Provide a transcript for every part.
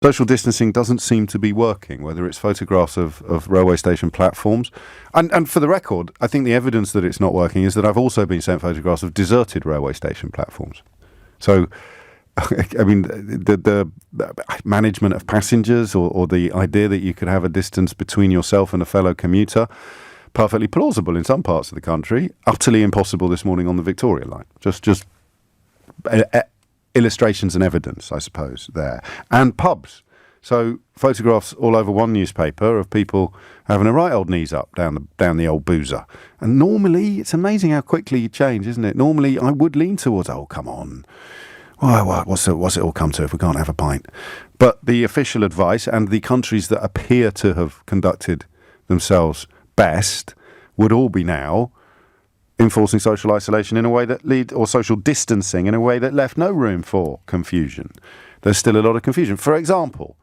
Social distancing doesn't seem to be working, whether it's photographs of railway station platforms. And for the record, I think the evidence that it's not working is that I've also been sent photographs of deserted railway station platforms. So, I mean, the management of passengers or the idea that you could have a distance between yourself and a fellow commuter, perfectly plausible in some parts of the country, utterly impossible this morning on the Victoria line. Just illustrations and evidence, I suppose, there. And pubs. So photographs all over one newspaper of people having a right old knees up down the old boozer. And normally, it's amazing how quickly you change, isn't it? Normally, I would lean towards, oh, come on. What's it all come to if we can't have a pint? But the official advice and the countries that appear to have conducted themselves best would all be now enforcing social isolation in a way that or social distancing in a way that left no room for confusion. There's still a lot of confusion. For example,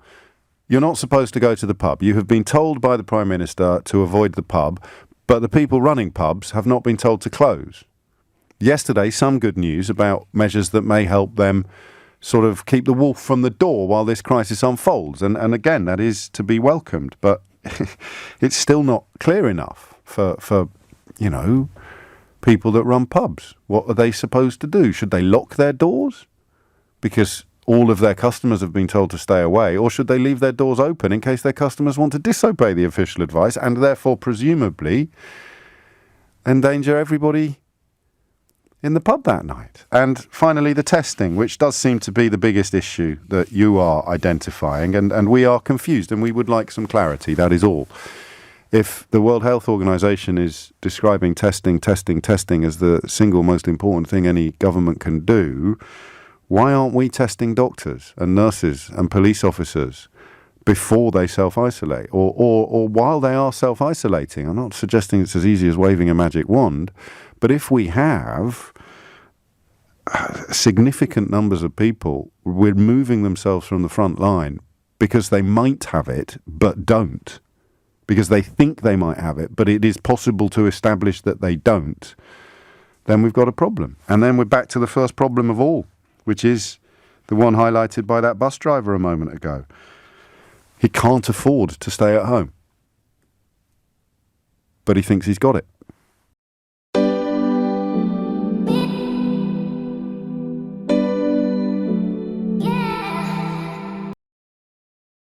you're not supposed to go to the pub. You have been told by the Prime Minister to avoid the pub, but the people running pubs have not been told to close. Yesterday, some good news about measures that may help them sort of keep the wolf from the door while this crisis unfolds. And again, that is to be welcomed, but it's still not clear enough for people that run pubs. What are they supposed to do? Should they lock their doors because all of their customers have been told to stay away, or should they leave their doors open in case their customers want to disobey the official advice and therefore presumably endanger everybody in the pub that night? And finally, the testing, which does seem to be the biggest issue that you are identifying, and we are confused and we would like some clarity, that is all. If the World Health Organization is describing testing as the single most important thing any government can do, why aren't we testing doctors and nurses and police officers before they self-isolate or while they are self-isolating? I'm not suggesting it's as easy as waving a magic wand, but if we have significant numbers of people removing themselves from the front line because they might have it but don't, because they think they might have it, but it is possible to establish that they don't, then we've got a problem. And then we're back to the first problem of all, which is the one highlighted by that bus driver a moment ago. He can't afford to stay at home, but he thinks he's got it.